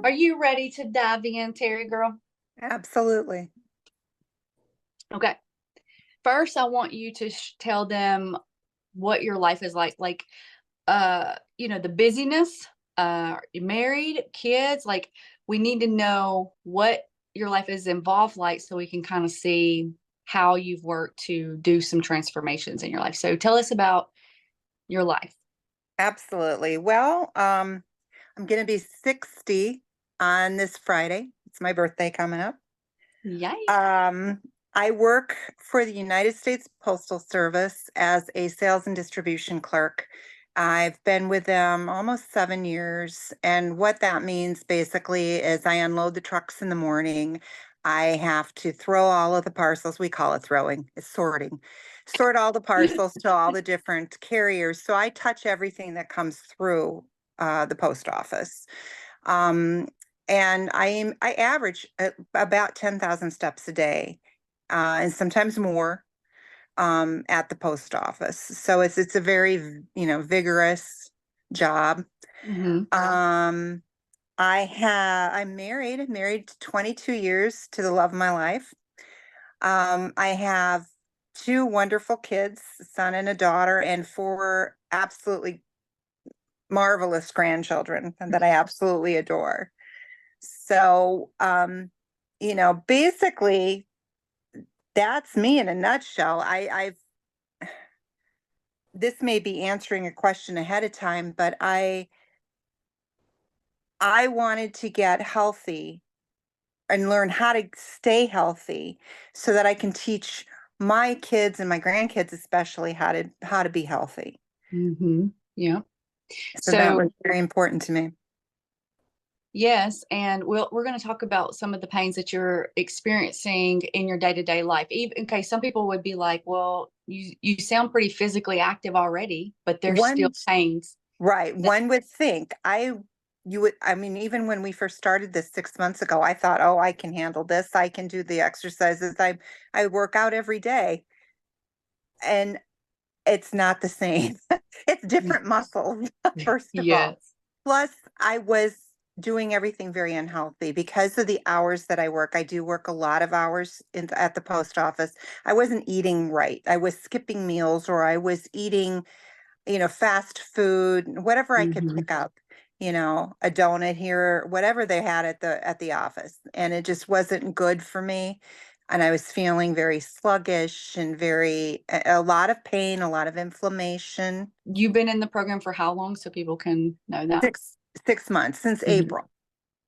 Are you ready to dive in, Terry girl? Absolutely. Okay. First, I want you to tell them what your life is like, the busyness, you're married, kids, like we need to know what your life is involved like so we can kind of see how you've worked to do some transformations in your life. So tell us about your life. Absolutely. Well, I'm going to be 60 on this Friday. It's my birthday coming up. Yay. Um, I work for the United States Postal Service as a sales and distribution clerk. I've been with them almost 7 years. And what that means basically is I unload the trucks in the morning. I have to throw all of the parcels. We call it throwing, it's sorting. Sort all the parcels to all the different carriers. So I touch everything that comes through the post office. Um, and I average about 10,000 steps a day, and sometimes more, at the post office. So it's a very, vigorous job. Hmm. Um, I'm married 22 years to the love of my life. I have two wonderful kids, a son and a daughter, and four absolutely marvelous grandchildren that I absolutely adore. So, basically, that's me in a nutshell. This may be answering a question ahead of time, but I wanted to get healthy and learn how to stay healthy so that I can teach my kids and my grandkids especially how to be healthy. Hmm. Yeah. So that So was very important to me. yes, and we're going to talk about some of the pains that you're experiencing in your day-to-day life. Even okay, some people would be like, "Well, you sound pretty physically active already, but there's still One pains." Right. That, One would think I mean, even when we first started this 6 months ago, I thought, oh, I can handle this. I can do the exercises. I work out every day. And it's not the same. It's different muscles, first of all. yes. Plus, I was doing everything very unhealthy because of the hours that I work. I do work a lot of hours at the post office. I wasn't eating right. I was skipping meals or I was eating fast food, whatever I could Hmm. pick up, a donut here, whatever they had at the office. And it just wasn't good for me. And I was feeling very sluggish and a lot of pain, a lot of inflammation. You've been in the program for how long so people can know that? Six 6 months since Hmm. April.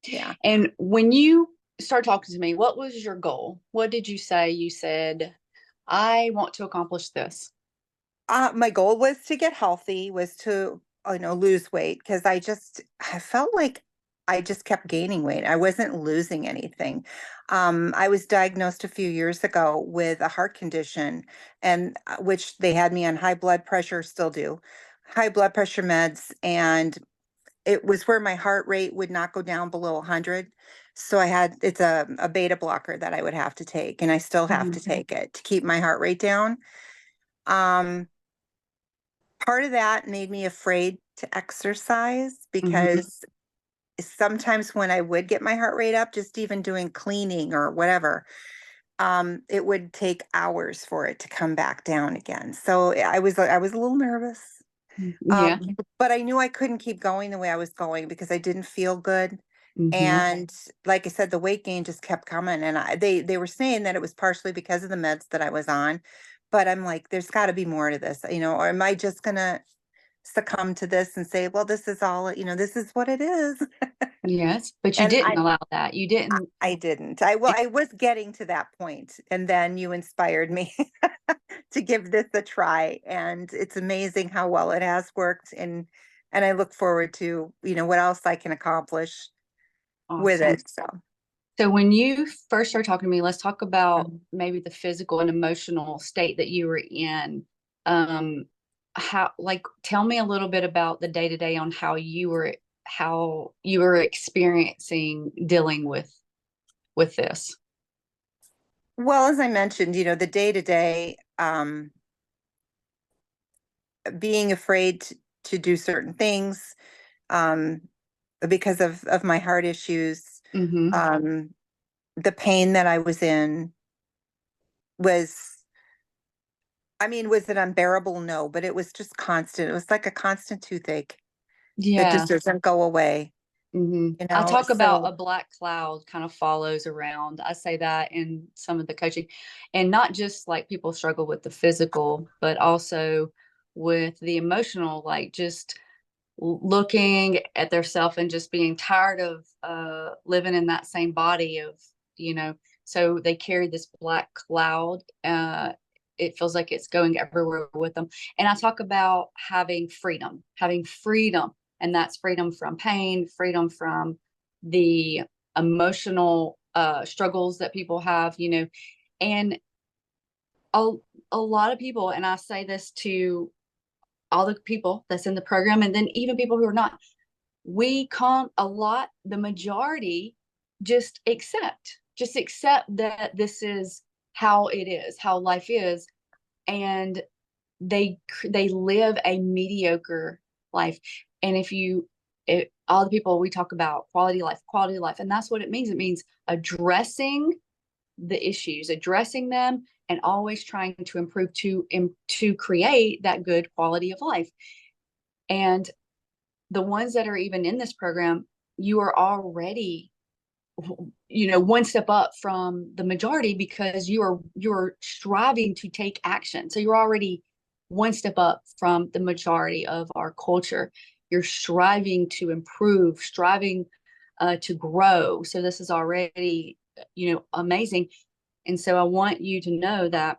Yeah. And when you start talking to me, what was your goal? What did you say? You said, "I want to accomplish this." My goal was to get healthy, was to, lose weight because I felt like I just kept gaining weight. I wasn't losing anything. I was diagnosed a few years ago with a heart condition, and which they had me on high blood pressure, still do, high blood pressure meds, and it was where my heart rate would not go down below 100. So it's a beta blocker that I would have to take, and I still have to Mhm. take it to keep my heart rate down. Um, Part of that made me afraid to exercise Mhm. because sometimes when I would get my heart rate up, just even doing cleaning or whatever, it would take hours for it to come back down again. So I was a little nervous. Yeah. But I knew I couldn't keep going the way I was going because I didn't feel good. Hmm. And like I said, the weight gain just kept coming. And they were saying that it was partially because of the meds that I was on. But I'm like, there's got to be more to this, or am I just gonna succumb to this and say, well, this is all, this is what it is. Yes, but you And didn't allow that. You didn't. I didn't. I was getting to that point, and then you inspired me to give this a try, and it's amazing how well it has worked, and I look forward to, what else I can accomplish with Awesome. it. So, So when you first started talking to me, let's talk about maybe the physical and emotional state that you were in. Um, tell me a little bit about the day to day on how you were experiencing dealing with this. well, as I mentioned, the day to day, being afraid to do certain things, um, because of my heart issues. Mm-hmm. Um, the pain that I was in was, I mean, was it unbearable? No, but it was just constant. It was like a constant toothache that just Yeah. doesn't go away, I talk about So a black cloud kind of follows around. I say that in some of the coaching, and not just like people struggle with the physical, but also with the emotional, like just looking at their self and just being tired of living in that same body of, you know, so they carry this black cloud. It feels like it's going everywhere with them. And I talk about having freedom, and that's freedom from pain, freedom from the emotional struggles that people have, you know, and a, a lot of people, and I say this to all the people that's in the program, and then even people who are not, we come a lot, the majority just accept that this is how it is, how life is, and they live a mediocre life. And all the people, we talk about quality life, and that's what it means. It means addressing the issues, addressing them, and always trying to improve to create that good quality of life. And the ones that are even in this program, you are already, you know, one step up from the majority, because you're striving to take action. So you're already one step up from the majority of our culture. You're striving to improve, striving to grow. So this is already, you know, amazing. And so I want you to know that,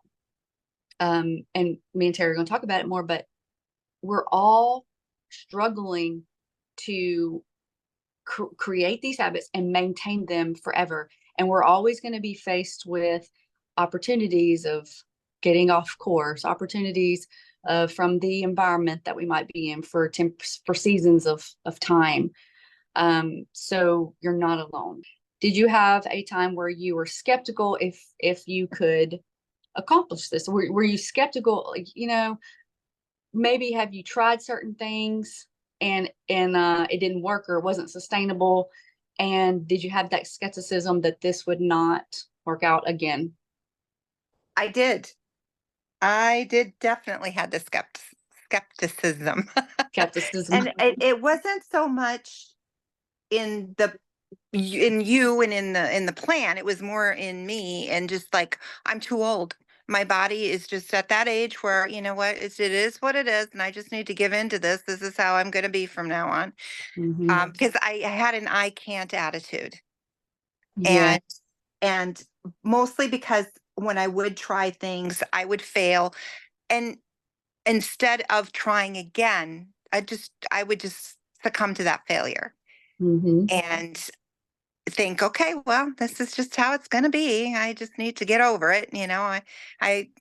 and me and Terry are going to talk about it more, but we're all struggling to create these habits and maintain them forever. And we're always going to be faced with opportunities of getting off course, opportunities from the environment that we might be in for seasons of time. So you're not alone. Did you have a time where you were skeptical if you could accomplish this? Were you skeptical? Like, you know, maybe have you tried certain things and it didn't work or it wasn't sustainable, and did you have that skepticism that this would not work out again? I did. I did definitely had the skepticism. Skepticism. And it wasn't so much in in you and in the plan. It was more in me and just like, I'm too old. My body is just at that age where, you know what, it is what it is, and I just need to give in to this. This is how I'm going to be from now on. Mm-hmm. Because I had an I can't attitude, Yeah. and and mostly because when I would try things, I would fail, and instead of trying again, I would just succumb to that failure Mm-hmm. and think, okay, well, this is just how it's going to be. I just need to get over it.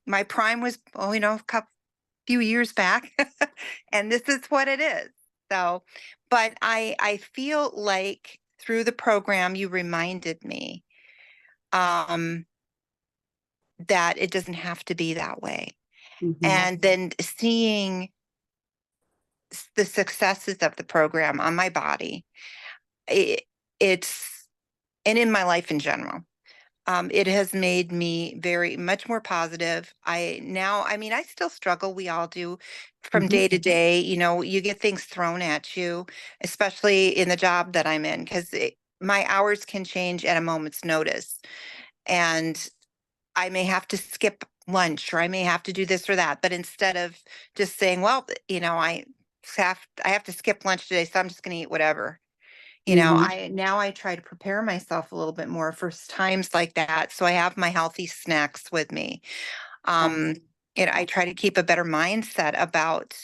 My prime was, a couple few years back, and this is what it is. So, but I feel like through the program, you reminded me, um, that it doesn't have to be that way. Mm-hmm. And then seeing the successes of the program on my body, it, it's, and in my life in general. It has made me very much more positive. I mean, I still struggle. We all do from Mm-hmm. day to day. You get things thrown at you, especially in the job that I'm in, because my hours can change at a moment's notice. And I may have to skip lunch, or I may have to do this or that. But instead of just saying, well, I have to skip lunch today, so I'm just going to eat whatever. Mm-hmm. I try to prepare myself a little bit more for times like that. So I have my healthy snacks with me. Um, Awesome. I try to keep a better mindset about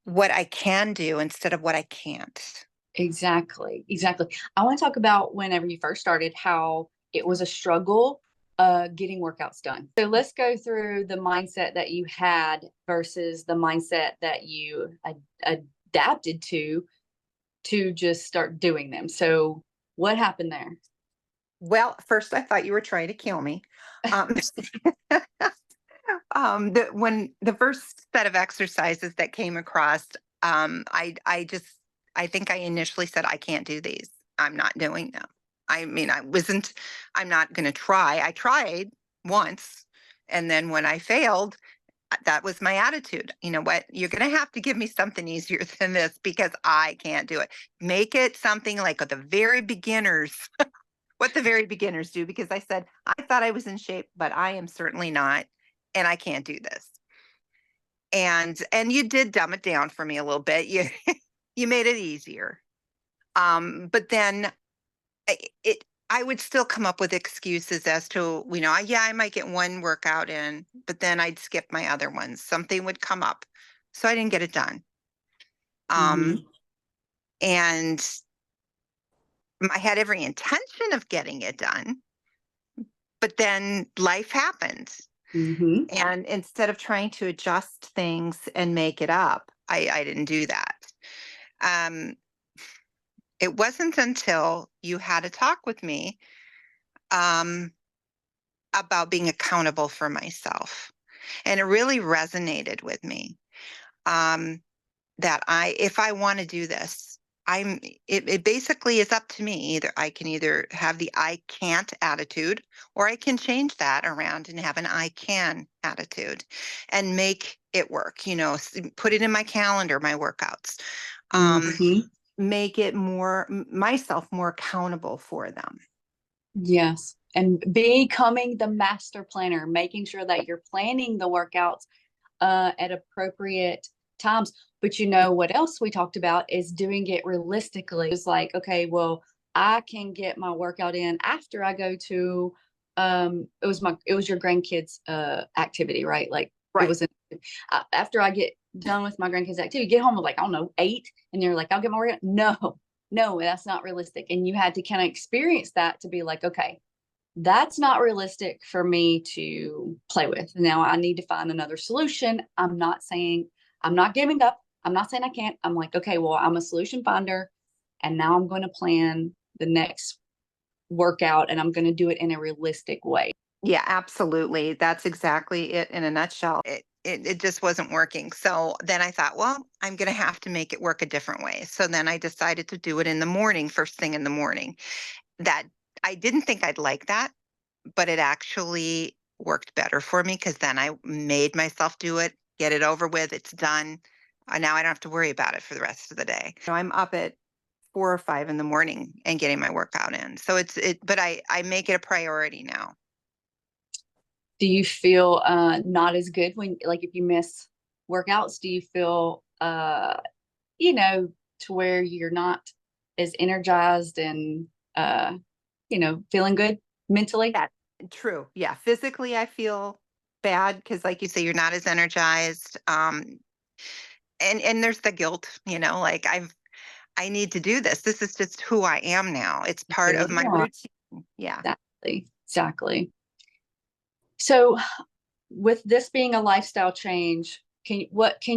what I can do instead of what I can't. Exactly. Exactly. I want to talk about whenever you first started, how it was a struggle getting workouts done. So let's go through the mindset that you had versus the mindset that you adapted to just start doing them. So what happened there? Well, first I thought you were trying to kill me. Um, when the first set of exercises that came across, I just I think I initially said, I can't do these. I'm not doing them. I mean, I'm not going to try. I tried once. And then when I failed, that was my attitude. You know what? You're going to have to give me something easier than this because I can't do it. Make it something like the very beginners, what the very beginners do, because I said, I thought I was in shape, but I am certainly not. And I can't do this. And you did dumb it down for me a little bit. You you made it easier. But then it I would still come up with excuses as to, yeah, I might get one workout in, but then I'd skip my other ones. Something would come up. So I didn't get it done. Mm-hmm. And I had every intention of getting it done, but then life happened. Mm-hmm. And instead of trying to adjust things and make it up, I didn't do that. Um, it wasn't until you had a talk with me um, about being accountable for myself. And it really resonated with me um, that if I want to do this, it basically is up to me. Either have the I can't attitude, or I can change that around and have an I can attitude and make it work, put it in my calendar, my workouts, Mm-hmm. make it myself more accountable for them. Yes. And becoming the master planner, making sure that you're planning the workouts at appropriate times. But what else we talked about is doing it realistically. It's like, okay, well, I can get my workout in after I go to it was your grandkids activity, right? Like it Right. was after I get done with my grandkids activity, get home at like, I don't know, 8, and you're like, I'll get my workout. No, that's not realistic. And you had to kind of experience that to be like, okay, that's not realistic for me to play with. Now I need to find another solution. I'm not giving up. I'm not saying I can't. I'm like, okay, well, I'm a solution finder. And now I'm going to plan the next workout and I'm going to do it in a realistic way. Yeah, absolutely. That's exactly it in a nutshell. It just wasn't working. So then I thought, well, I'm going to have to make it work a different way. So then I decided to do it in the morning, first thing in the morning. That I didn't think I'd like that, but it actually worked better for me because then I made myself do it, get it over with, it's done. Now I don't have to worry about it for the rest of the day. So I'm up at 4 or 5 in the morning and getting my workout in. So but I make it a priority now. Do you feel not as good when, like, if you miss workouts? Do you feel, to where you're not as energized and, feeling good mentally? Yeah, true. Yeah, physically I feel bad because, like you say, you're not as energized. And there's the guilt, like I need to do this. This is just who I am now. It's part Who of my you are. routine. Yeah. Exactly. So, with this being a lifestyle change, can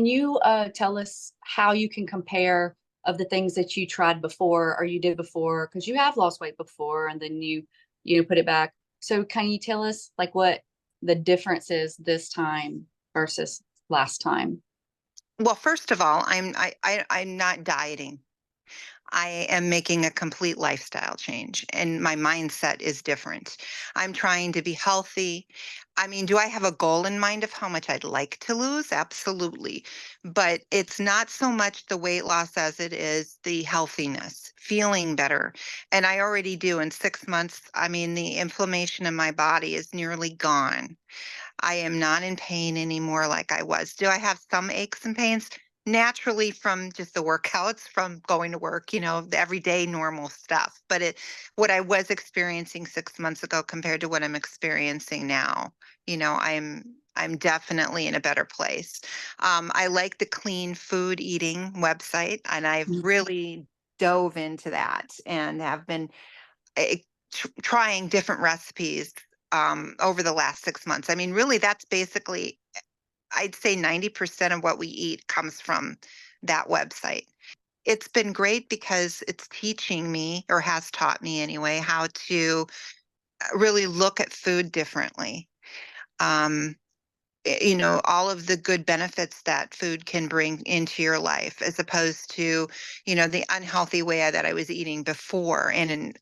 you tell us how you can compare of the things that you tried before or you did before? Because you have lost weight before and then you put it back. So can you tell us like what the difference is this time versus last time? Well, first of all, I'm not dieting. I am making a complete lifestyle change and my mindset is different. I'm trying to be healthy. I mean, do I have a goal in mind of how much I'd like to lose? Absolutely. But it's not so much the weight loss as it is the healthiness, feeling better. And I already do in 6 months. I mean, the inflammation in my body is nearly gone. I am not in pain anymore like I was. Do I have some aches and pains? Naturally from just the workouts, from going to work, the everyday normal stuff. But what I was experiencing 6 months ago compared to what I'm experiencing now, I'm definitely in a better place. I like the clean food eating website, and I've really dove into that and have been eh, trying different recipes over the last 6 months. I mean, really, that's basically, I'd say 90% of what we eat comes from that website. It's been great because it's teaching me, or has taught me anyway, how to really look at food differently. Um, all of the good benefits that food can bring into your life, as opposed to, the unhealthy way that I was eating before. And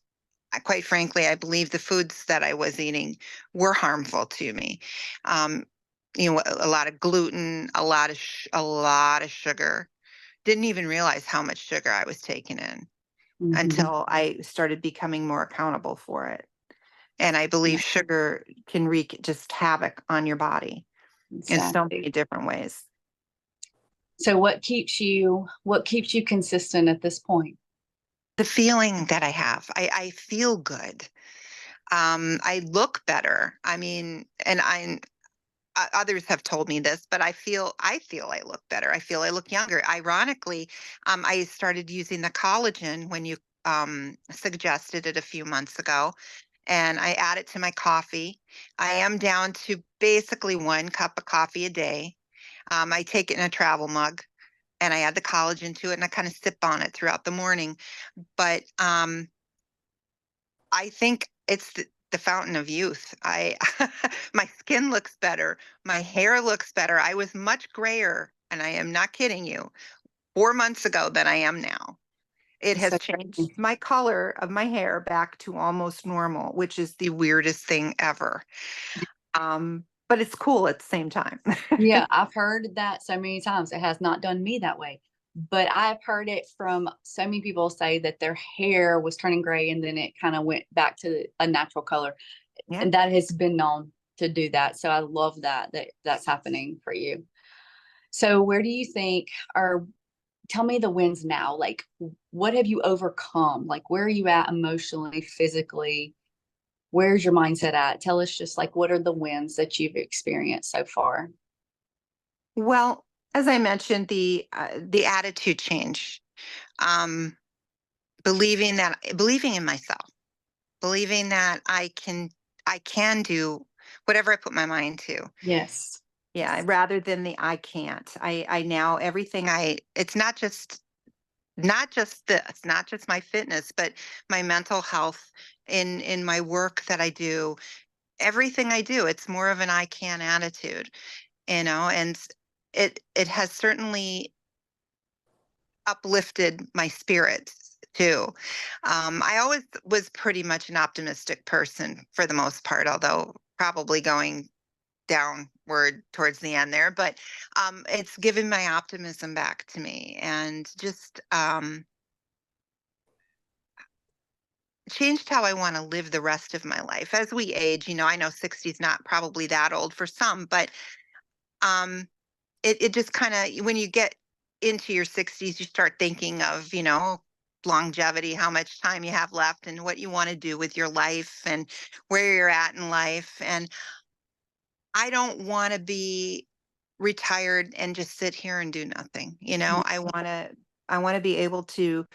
quite frankly, I believe the foods that I was eating were harmful to me. Um, a lot of gluten, a lot of sugar. Didn't even realize how much sugar I was taking in Mhm. until I started becoming more accountable for it. And I believe Yeah, sugar can wreak just havoc on your body in so exactly. many different ways. So what keeps you consistent at this point? The feeling that I have, I feel good. I look better. I mean, and others have told me this, but I feel I look better. I feel I look younger. Ironically, I started using the collagen when you suggested it a few months ago, and I add it to my coffee. I am down to basically 1 cup of coffee a day. I take it in a travel mug, and I add the collagen to it, and I kind of sip on it throughout the morning. But I think it's the fountain of youth. My skin looks better. My hair looks better. I was much grayer, and I am not kidding you, 4 months ago than I am now. It That's has so changed crazy. my color of my hair back to almost normal, which is the weirdest thing ever. But it's cool at the same time. Yeah, I've heard that so many times. It has not done me that way. But I've heard it from so many people say that their hair was turning gray and then it kind of went back to a natural color. Yeah. And that has been known to do that. So I love that that's happening for you. So where do you think, or tell me the wins now? Like, what have you overcome? Like, where are you at emotionally, physically? Where's your mindset at? Tell us just like what are the wins that you've experienced so far? Well, as I mentioned, the attitude change, um, believing in myself, believing that I can do whatever I put my mind to. Yes. Yeah, rather than the I can't. I now everything I it's not just this, not just my fitness, but my mental health, in my work that I do, everything I do, it's more of an I can attitude, and it has certainly uplifted my spirits too. I always was pretty much an optimistic person for the most part, although probably going downward towards the end there. But it's given my optimism back to me, and just changed how I want to live the rest of my life as we age. I know 60 is not probably that old for some, but um, it just kind of, when you get into your 60s, you start thinking of, longevity, how much time you have left, and what you want to do with your life, and where you're at in life. And I don't want to be retired and just sit here and do nothing. I want to be able to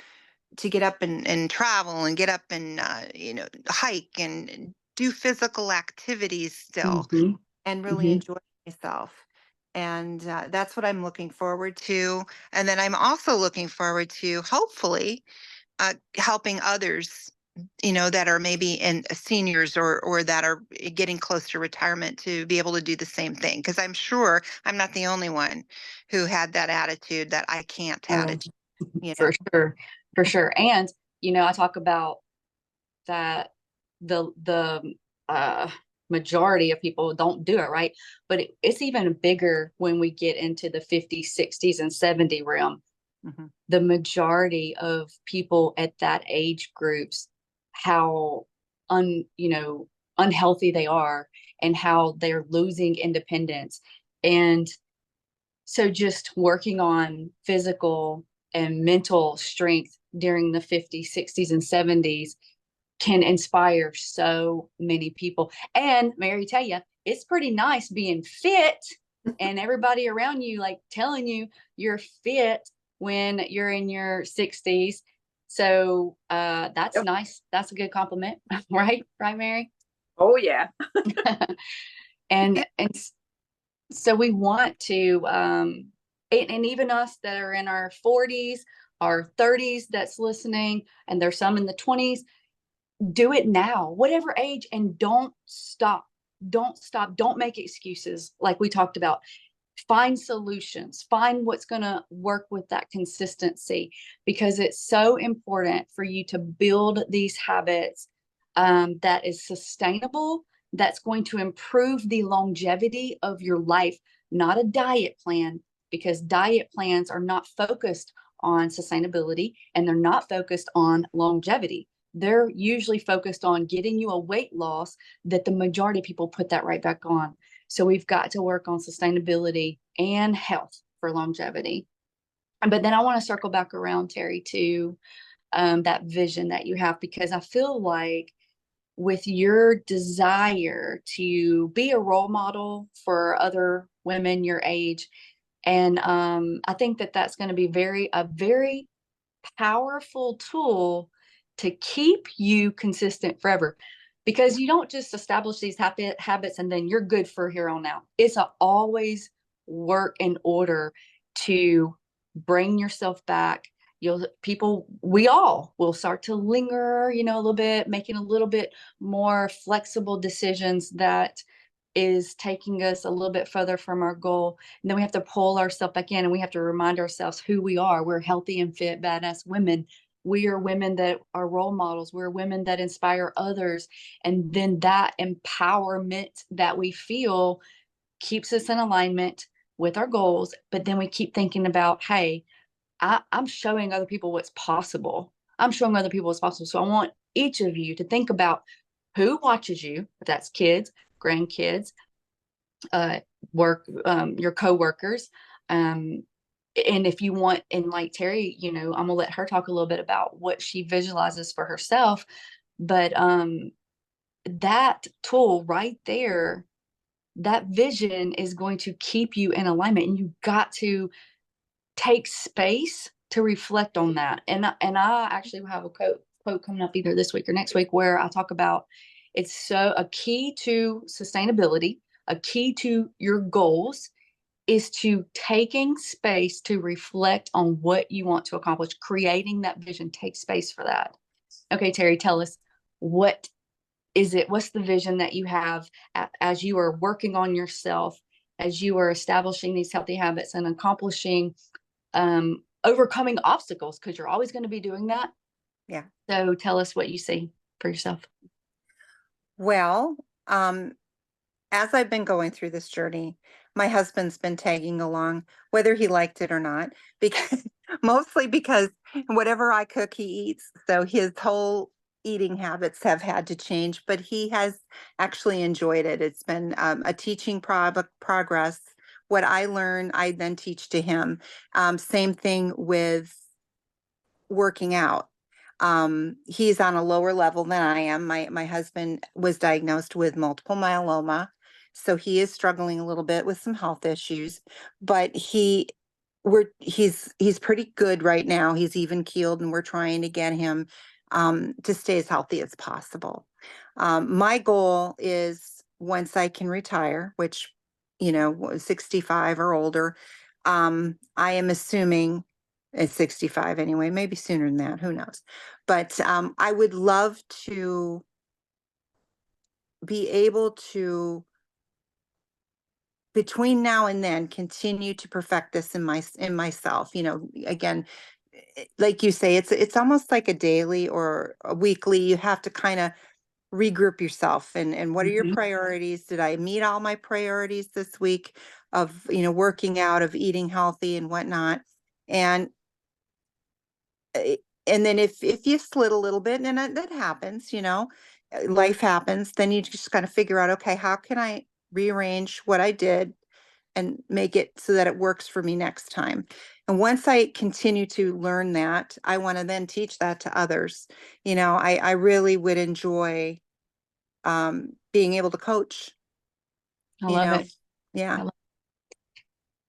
get up and travel, and get up and hike and do physical activities still, Mm-hmm. and really Mm-hmm. enjoy myself. And that's what I'm looking forward to. And then I'm also looking forward to, hopefully, helping others, that are maybe in seniors, or that are getting close to retirement, to be able to do the same thing. Because I'm sure I'm not the only one who had that attitude, that I can't Oh, attitude, you know. for sure. For sure. And, I talk about that the majority of people don't do it, right? But it's even bigger when we get into the 50s, 60s, and 70 realm. Mhm. The majority of people at that age groups, how unhealthy they are, and how they're losing independence. And so just working on physical and mental strength during the 50s, 60s, and 70s can inspire so many people. And Mary, tell you, it's pretty nice being fit and everybody around you like telling you you're fit when you're in your 60s. So that's Yep. nice. That's a good compliment, right? Right, Mary? Oh yeah. And so we want to and even us that are in our 40s, our 30s that's listening, and there's some in the 20s, do it now, whatever age, and don't stop. don't stop. Don't make excuses. Like we talked about, find solutions, find what's going to work with that consistency, because it's so important for you to build these habits that is sustainable, that's going to improve the longevity of your life, not a diet plan, because diet plans are not focused on sustainability and they're not focused on longevity. They're usually focused on getting you a weight loss that the majority of people put that right back on. So we've got to work on sustainability and health for longevity. But then I want to circle back around, Terri, to that vision that you have, because I feel like with your desire to be a role model for other women your age, and I think that that's going to be a very powerful tool to keep you consistent forever, because you don't just establish these habits and then you're good for here on out. It's a always work in order to bring yourself back. We all will start to linger, a little bit, making a little bit more flexible decisions that is taking us a little bit further from our goal. And then we have to pull ourselves back in, and we have to remind ourselves who we are. We're healthy and fit, badass women. We are women that are role models. We're women that inspire others. And then that empowerment that we feel keeps us in alignment with our goals. But then we keep thinking about, hey, I'm showing other people what's possible. I'm showing other people what's possible. So I want each of you to think about who watches you, if that's kids, grandkids, uh, your coworkers. And if you want, and like Terri, I'm gonna let her talk a little bit about what she visualizes for herself. But that tool right there, that vision is going to keep you in alignment, and you've got to take space to reflect on that. And I actually have a quote coming up either this week or next week where I talk about it's so a key to sustainability, a key to your goals is to taking space to reflect on what you want to accomplish, creating that vision. Take space for that. Okay, Terri, tell us, what is it? What's the vision that you have as you are working on yourself, as you are establishing these healthy habits and accomplishing, overcoming obstacles, because you're always going to be doing that. Yeah. So tell us what you see for yourself. Well, as I've been going through this journey, my husband's been tagging along, whether he liked it or not, because mostly because whatever I cook, he eats. So his whole eating habits have had to change, but he has actually enjoyed it. It's been a teaching progress. What I learn, I then teach to him. Same thing with working out. He's on a lower level than I am. My husband was diagnosed with multiple myeloma, so he is struggling a little bit with some health issues, but he's pretty good right now. He's even keeled, and we're trying to get him to stay as healthy as possible. My goal is, once I can retire, which 65 or older, I am assuming at 65 anyway, maybe sooner than that, who knows. But I would love to be able to, between now and then, continue to perfect this in myself. Again, like you say, it's almost like a daily or a weekly. You have to kind of regroup yourself, and what are your Mm-hmm. priorities? Did I meet all my priorities this week of working out, of eating healthy and whatnot? And and then if you slid a little bit, and that happens, life happens, then you just kind of figure out, okay, how can I rearrange what I did and make it so that it works for me next time? And once I continue to learn that, I want to then teach that to others. I really would enjoy being able to coach, I you love know. it. Yeah.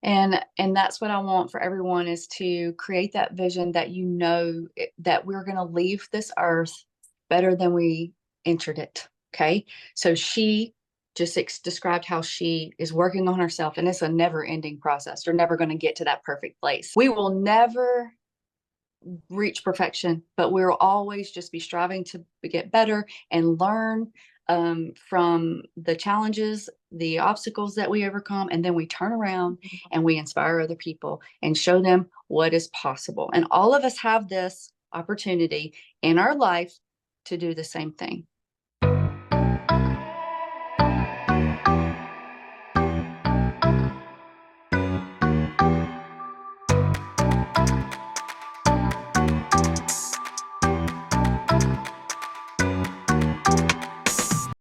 And that's what I want for everyone, is to create that vision that that we're going to leave this earth better than we entered it. Okay. So she just described how she is working on herself, and it's a never ending process. You're never going to get to that perfect place. We will never reach perfection, but we'll always just be striving to get better and learn. from the challenges, the obstacles that we overcome, and then we turn around and we inspire other people and show them what is possible. And all of us have this opportunity in our life to do the same thing.